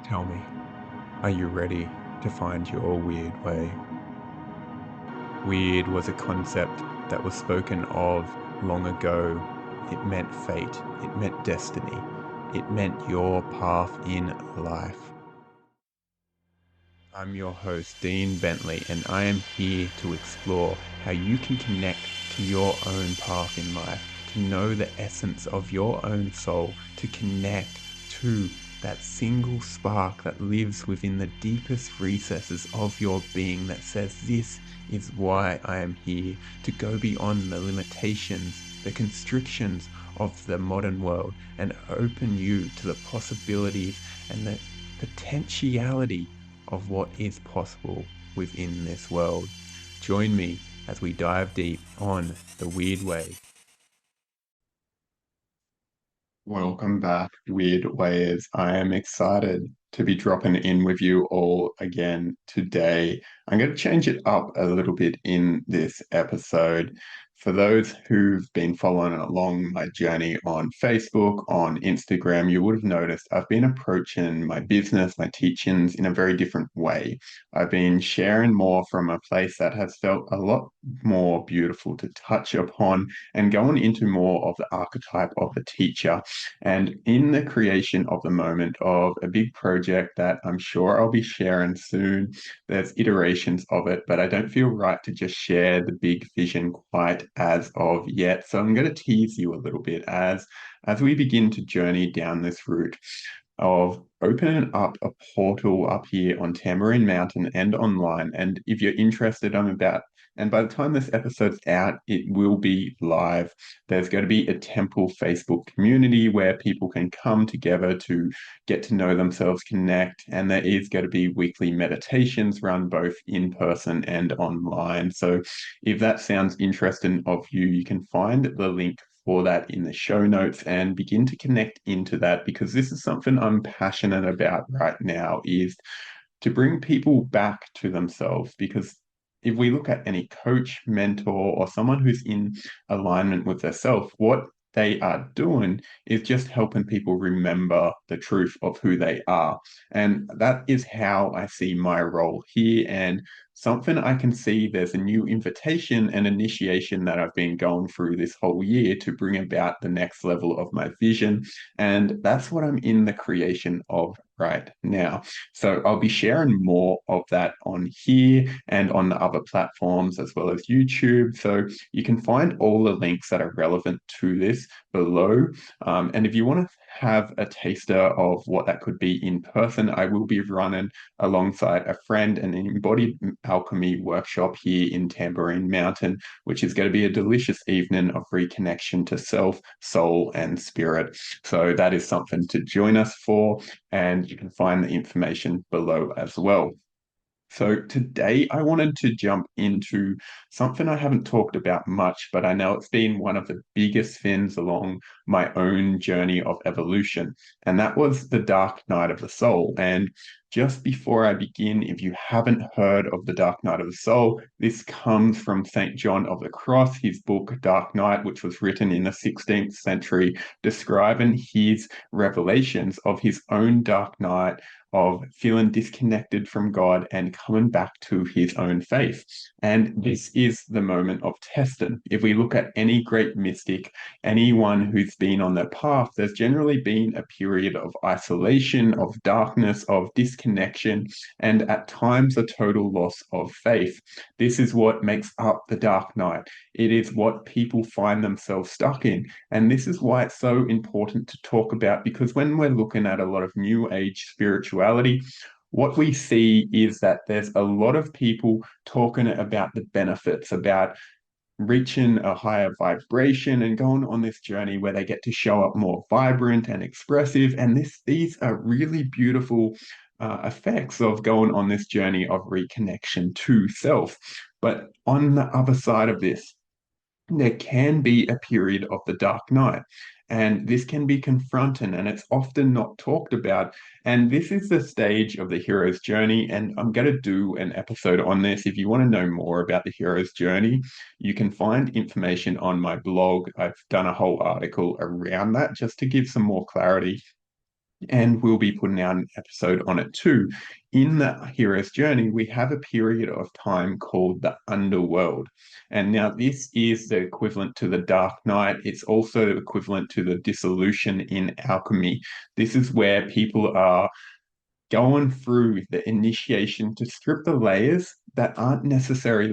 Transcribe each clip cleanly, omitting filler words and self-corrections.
Tell me, are you ready to find your weird way? Weird was a concept that was spoken of long ago. It meant fate, it meant destiny, it meant your path in life. I'm your host, Dean Bentley, and I am here to explore how you can connect to your own path in life, to know the essence of your own soul, to connect to that single spark that lives within the deepest recesses of your being that says, "This is why I am here," to go beyond the limitations, the constrictions of the modern world, and open you to the possibilities and the potentiality of what is possible within this world. Join me as we dive deep on the weird way. Welcome back, Weird Ways. I am excited to be dropping in with you all again today. I'm going to change it up a little bit in this episode. For those who've been following along my journey on Facebook, on Instagram, you would have noticed I've been approaching my business, my teachings in a very different way. I've been sharing more from a place that has felt a lot more beautiful to touch upon and going into more of the archetype of the teacher. And in the creation of the moment of a big project that I'm sure I'll be sharing soon, there's iterations of it, but I don't feel right to just share the big vision quite as of yet. So I'm going to tease you a little bit as we begin to journey down this route of opening up a portal up here on Tambourine Mountain and online. And if you're interested, and by the time this episode's out, it will be live. There's going to be a temple Facebook community where people can come together to get to know themselves, connect, and there is going to be weekly meditations run both in person and online. So if that sounds interesting of you, you can find the link for that in the show notes and begin to connect into that, because this is something I'm passionate about right now, is to bring people back to themselves. Because if we look at any coach, mentor, or someone who's in alignment with their self, what they are doing is just helping people remember the truth of who they are. And that is how I see my role here. And something I can see there's a new invitation and initiation that I've been going through this whole year to bring about the next level of my vision. And that's what I'm in the creation of right now. So I'll be sharing more of that on here and on the other platforms as well as YouTube. So you can find all the links that are relevant to this below. And if you want to have a taster of what that could be in person, I will be running alongside a friend an embodied alchemy workshop here in Tambourine Mountain, which is going to be a delicious evening of reconnection to self, soul, and spirit. So that is something to join us for, and you can find the information below as well. So today I wanted to jump into something I haven't talked about much, but I know it's been one of the biggest fins along my own journey of evolution, and that was the dark night of the soul. And just before I begin, if you haven't heard of the dark night of the soul, this comes from St. John of the Cross, his book Dark Night, which was written in the 16th century, describing his revelations of his own dark night of feeling disconnected from God and coming back to his own faith. And this is the moment of testing. If we look at any great mystic, anyone who's been on their path, there's generally been a period of isolation, of darkness, of disconnection, and at times a total loss of faith. This is what makes up the dark night. It is what people find themselves stuck in. And this is why it's so important to talk about, because when we're looking at a lot of new age spirituality, what we see is that there's a lot of people talking about the benefits, about reaching a higher vibration and going on this journey where they get to show up more vibrant and expressive. And these are really beautiful effects of going on this journey of reconnection to self. But on the other side of this, there can be a period of the dark night. And this can be confronting and it's often not talked about. And this is the stage of the hero's journey. And I'm going to do an episode on this. If you want to know more about the hero's journey, you can find information on my blog. I've done a whole article around that just to give some more clarity. and we'll be putting out an episode on it too. In the hero's journey, we have a period of time called the underworld. And now this is the equivalent to the Dark Knight. It's also equivalent to the dissolution in alchemy. This is where people are going through the initiation to strip the layers that aren't necessarily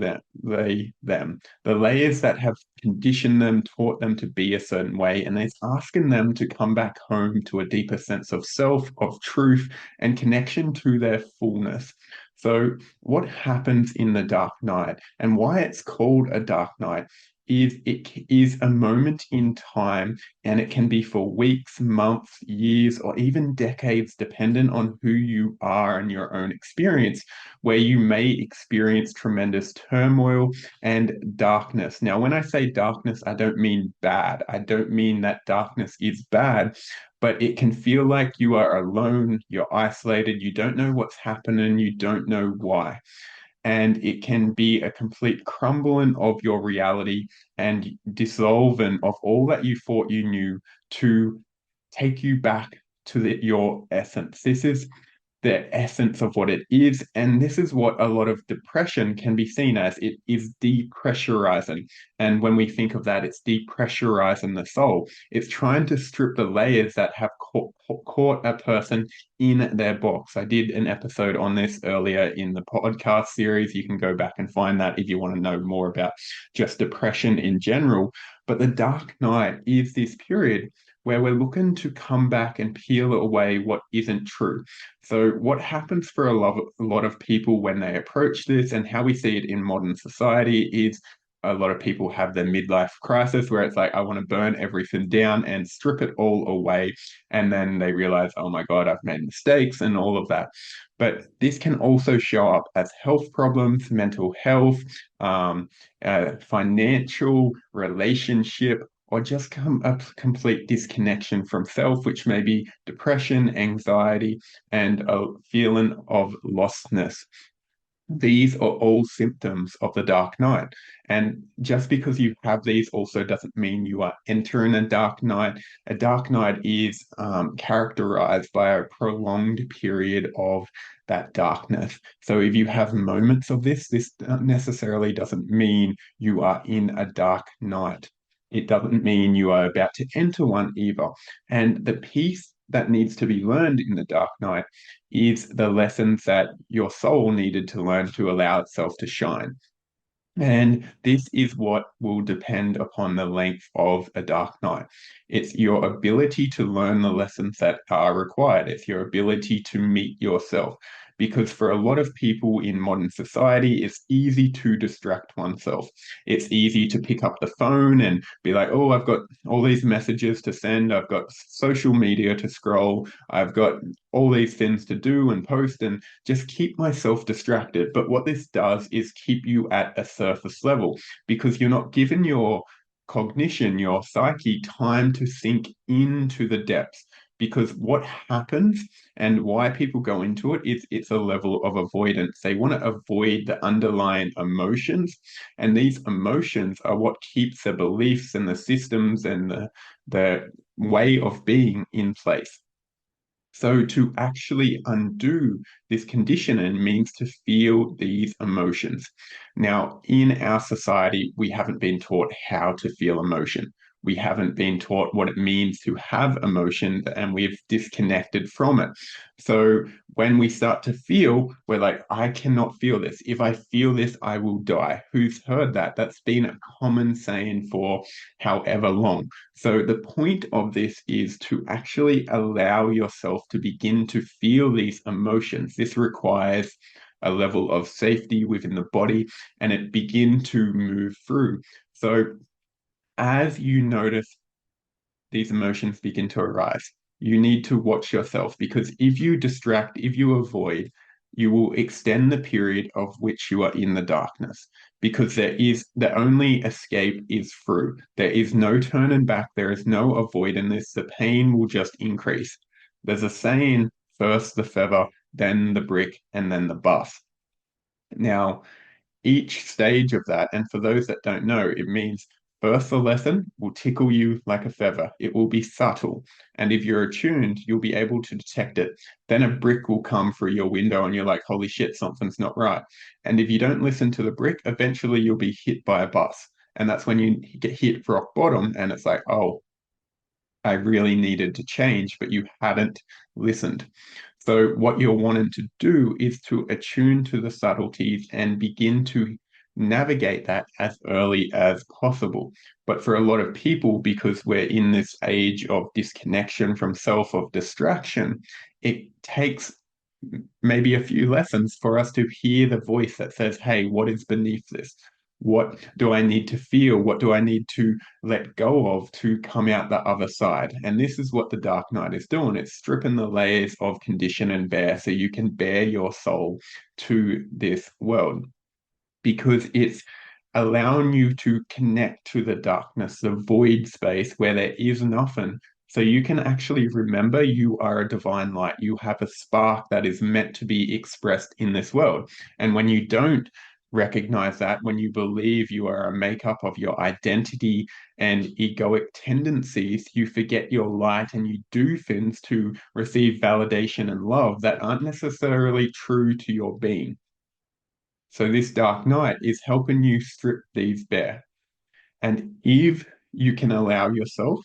them, the layers that have conditioned them, taught them to be a certain way, and it's asking them to come back home to a deeper sense of self, of truth, and connection to their fullness. So, what happens in the Dark Night and why it's called a Dark Night is it is a moment in time, and it can be for weeks, months, years, or even decades, dependent on who you are and your own experience, where you may experience tremendous turmoil and darkness. Now, when I say darkness, I don't mean bad. I don't mean that darkness is bad, but it can feel like you are alone, you're isolated, you don't know what's happening, you don't know why, and it can be a complete crumbling of your reality and dissolving of all that you thought you knew to take you back to your essence. This is the essence of what it is. And this is what a lot of depression can be seen as. It is depressurizing. And when we think of that, it's depressurizing the soul. It's trying to strip the layers that have caught a person in their box. I did an episode on this earlier in the podcast series. You can go back and find that if you want to know more about just depression in general. But the Dark Night is this period where we're looking to come back and peel away what isn't true. So, what happens for a lot of people when they approach this, and how we see it in modern society, is a lot of people have their midlife crisis where it's like, I want to burn everything down and strip it all away. And then they realize, oh my God, I've made mistakes and all of that. But this can also show up as health problems, mental health, um, financial, relationship, or just a complete disconnection from self, which may be depression, anxiety, and a feeling of lostness. These are all symptoms of the dark night. And just because you have these also doesn't mean you are entering a dark night. A dark night is characterized by a prolonged period of that darkness. So if you have moments of this necessarily doesn't mean you are in a dark night. It doesn't mean you are about to enter one either. And the piece that needs to be learned in the dark night is the lessons that your soul needed to learn to allow itself to shine. And this is what will depend upon the length of a dark night. It's your ability to learn the lessons that are required. It's your ability to meet yourself. Because for a lot of people in modern society, it's easy to distract oneself. It's easy to pick up the phone and be like, oh, I've got all these messages to send. I've got social media to scroll. I've got all these things to do and post and just keep myself distracted. But what this does is keep you at a surface level because you're not giving your cognition, your psyche, time to sink into the depths. Because what happens and why people go into it is it's a level of avoidance. They want to avoid the underlying emotions, and these emotions are what keeps the beliefs and the systems and the way of being in place. So to actually undo this conditioning means to feel these emotions. Now, in our society, we haven't been taught how to feel emotion. We haven't been taught what it means to have emotion, and we've disconnected from it. So when we start to feel, we're like, I cannot feel this. If I feel this, I will die. Who's heard that? That's been a common saying for however long. So the point of this is to actually allow yourself to begin to feel these emotions. This requires a level of safety within the body and it begin to move through. So as you notice these emotions begin to arise, you need to watch yourself because if you distract, if you avoid, you will extend the period of which you are in the darkness because there is the only escape is through. There is no turning back, there is no avoiding this. The pain will just increase. There's a saying, first the feather, then the brick, and then the bus. Now, each stage of that, and for those that don't know, it means first, the lesson will tickle you like a feather. It will be subtle. And if you're attuned, you'll be able to detect it. Then a brick will come through your window and you're like, holy shit, something's not right. And if you don't listen to the brick, eventually you'll be hit by a bus. And that's when you get hit rock bottom and it's like, oh, I really needed to change, but you hadn't listened. So, what you're wanting to do is to attune to the subtleties and begin to navigate that as early as possible. But for a lot of people, because we're in this age of disconnection from self, of distraction, it takes maybe a few lessons for us to hear the voice that says, hey, what is beneath this? What do I need to feel? What do I need to let go of to come out the other side? And this is what the Dark Knight is doing. It's stripping the layers of condition and bear so you can bear your soul to this world because it's allowing you to connect to the darkness, the void space where there is nothing. So you can actually remember you are a divine light. You have a spark that is meant to be expressed in this world. And when you don't recognize that, when you believe you are a makeup of your identity and egoic tendencies, you forget your light and you do things to receive validation and love that aren't necessarily true to your being. So this Dark Knight is helping you strip these bare. And if you can allow yourself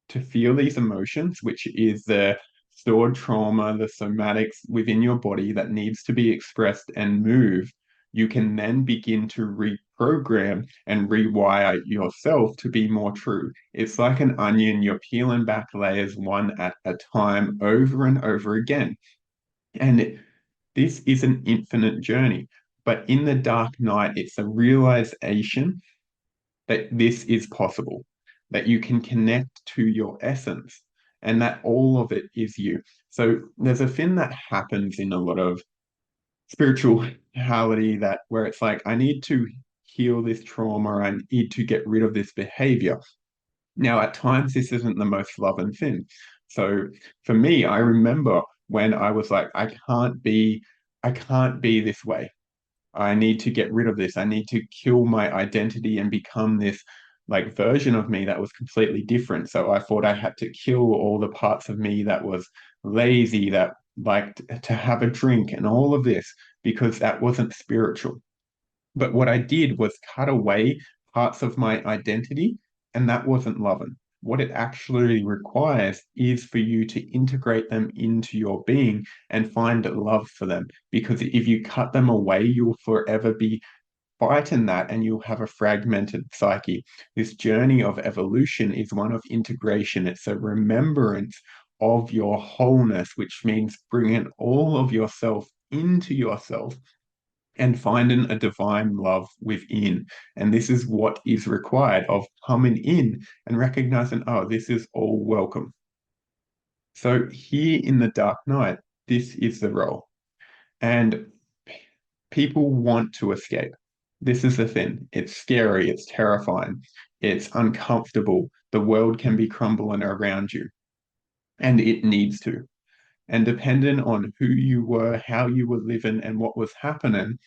to feel these emotions, which is the stored trauma, the somatics within your body that needs to be expressed and moved, you can then begin to reprogram and rewire yourself to be more true. It's like an onion, you're peeling back layers one at a time over and over again. And this is an infinite journey. But in the Dark Knight, it's a realization that this is possible, that you can connect to your essence, and that all of it is you. So there's a thing that happens in a lot of spirituality that where it's like, I need to heal this trauma, I need to get rid of this behavior. Now, at times, this isn't the most loving thing. So for me, I remember when I was like, I can't be this way. I need to get rid of this. I need to kill my identity and become this like version of me that was completely different. So I thought I had to kill all the parts of me that was lazy, that liked to have a drink and all of this because that wasn't spiritual. But what I did was cut away parts of my identity, and that wasn't loving. What it actually requires is for you to integrate them into your being and find love for them. Because if you cut them away, you'll forever be fighting that and you'll have a fragmented psyche. This journey of evolution is one of integration, it's a remembrance of your wholeness, which means bringing all of yourself into yourself and finding a divine love within. And this is what is required of coming in and recognizing, oh, this is all welcome. So here in the Dark Knight, this is the role. And people want to escape. This is the thing. It's scary, it's terrifying, it's uncomfortable. The world can be crumbling around you, and it needs to. And depending on who you were, how you were living, and what was happening,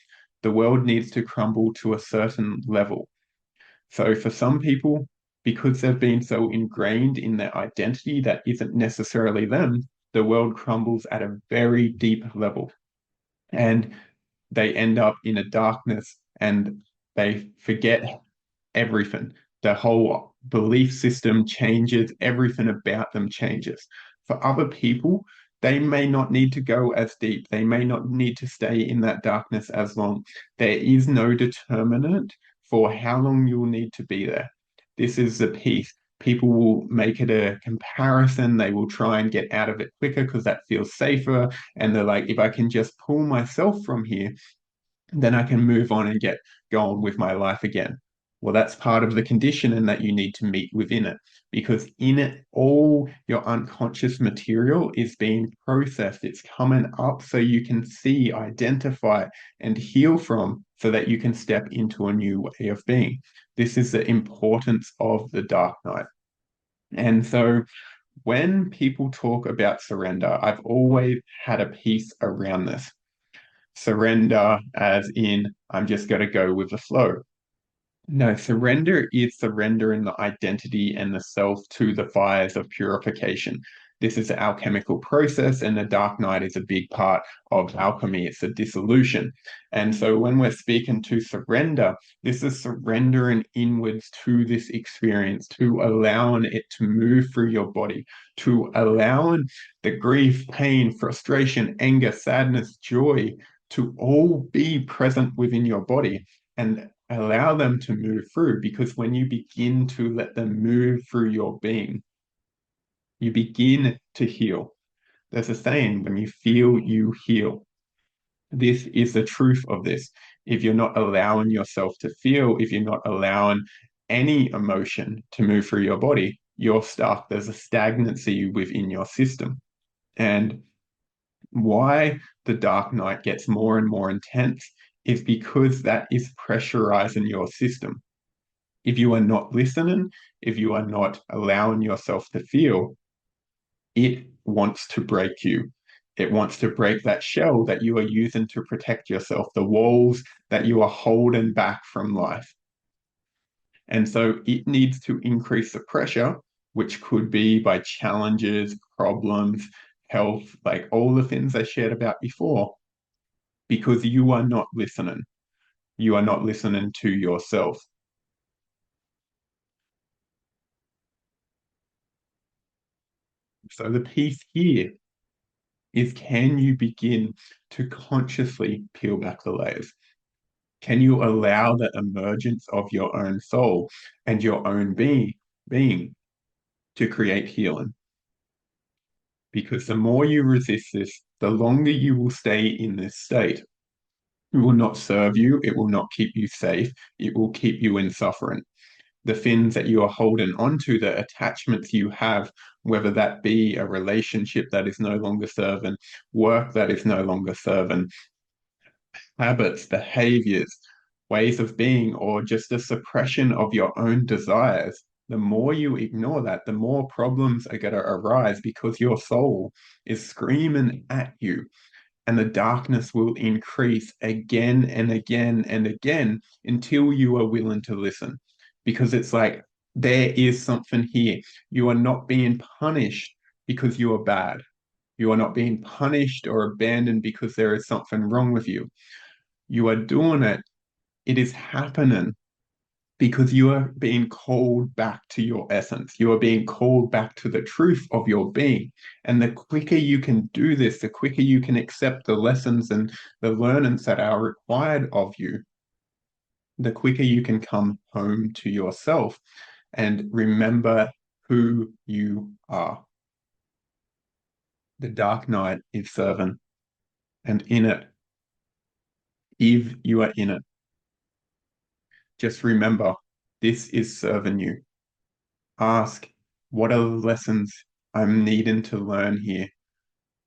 the world needs to crumble to a certain level. So for some people, because they've been so ingrained in their identity that isn't necessarily them, the world crumbles at a very deep level. And they end up in a darkness and they forget everything. The whole belief system changes, everything about them changes. For other people, they may not need to go as deep. They may not need to stay in that darkness as long. There is no determinant for how long you will need to be there. This is the piece. People will make it a comparison. They will try and get out of it quicker because that feels safer. And they're like, if I can just pull myself from here, then I can move on and get going with my life again. Well, that's part of the condition and that you need to meet within it because in it, all your unconscious material is being processed. It's coming up so you can see, identify, and heal from so that you can step into a new way of being. This is the importance of the Dark Night. And so when people talk about surrender, I've always had a piece around this. Surrender, as in, I'm just going to go with the flow. No, surrender is surrendering the identity and the self to the fires of purification. This is an alchemical process, and the Dark Night is a big part of alchemy. It's a dissolution. And so when we're speaking to surrender, this is surrendering inwards to this experience, to allowing it to move through your body, to allowing the grief, pain, frustration, anger, sadness, joy to all be present within your body and allow them to move through, because when you begin to let them move through your being, you begin to heal. There's a saying, when you feel, you heal. This is the truth of this. If you're not allowing yourself to feel, if you're not allowing any emotion to move through your body, you're stuck. There's a stagnancy within your system. And why the dark night gets more and more intense is because that is pressurizing your system. If you are not listening, if you are not allowing yourself to feel, it wants to break you. It wants to break that shell that you are using to protect yourself, the walls that you are holding back from life. And so it needs to increase the pressure, which could be by challenges, problems, health, like all the things I shared about before, because you are not listening. You are not listening to yourself. So the piece here is, can you begin to consciously peel back the layers? Can you allow the emergence of your own soul and your own being to create healing? Because the more you resist this, the longer you will stay in this state. It will not serve you, it will not keep you safe, it will keep you in suffering. The things that you are holding onto, the attachments you have, whether that be a relationship that is no longer serving, work that is no longer serving, habits, behaviors, ways of being, or just a suppression of your own desires, the more you ignore that, the more problems are going to arise, because your soul is screaming at you, and the darkness will increase again and again and again until you are willing to listen. Because it's like, there is something here. You are not being punished because you are bad. You are not being punished or abandoned because there is something wrong with you. You are doing it. It is happening because you are being called back to your essence. You are being called back to the truth of your being. And the quicker you can do this, the quicker you can accept the lessons and the learnings that are required of you, the quicker you can come home to yourself and remember who you are. The dark night is serving, and in it, if you are in it, just remember, this is serving you. Ask, what are the lessons I'm needing to learn here?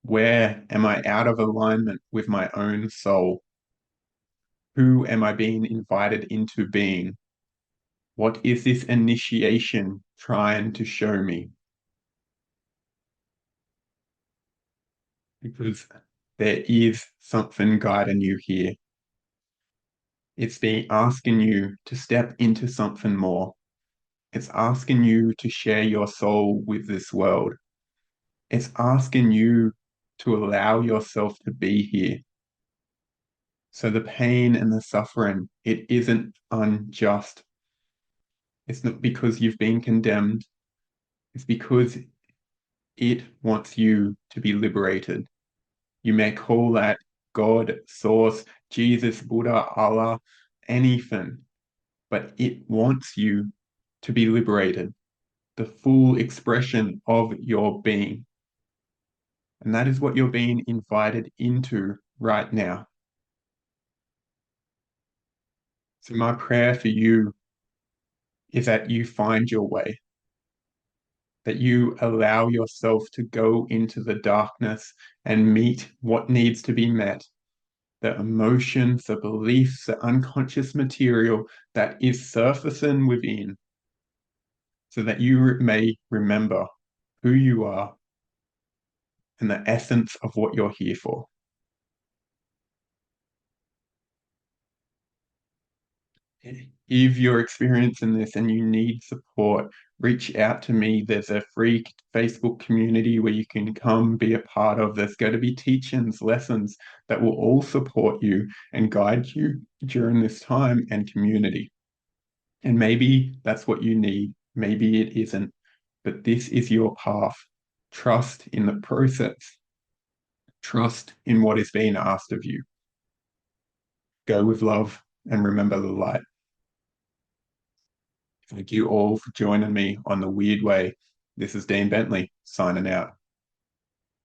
Where am I out of alignment with my own soul? Who am I being invited into being? What is this initiation trying to show me? Because there is something guiding you here. It's been asking you to step into something more. It's asking you to share your soul with this world. It's asking you to allow yourself to be here. So the pain and the suffering, it isn't unjust. It's not because you've been condemned. It's because it wants you to be liberated. You may call that God, Source, Jesus, Buddha, Allah, anything, but it wants you to be liberated, the full expression of your being. And that is what you're being invited into right now. So my prayer for you is that you find your way, that you allow yourself to go into the darkness and meet what needs to be met, the emotions, the beliefs, the unconscious material that is surfacing within, so that you may remember who you are and the essence of what you're here for. If you're experiencing this and you need support, reach out to me. There's a free Facebook community where you can come be a part of. There's going to be teachings, lessons that will all support you and guide you during this time and community. And maybe that's what you need. Maybe it isn't, but this is your path. Trust in the process. Trust in what is being asked of you. Go with love and remember the light. Thank you all for joining me on the Weird Way. This is Dean Bentley signing out.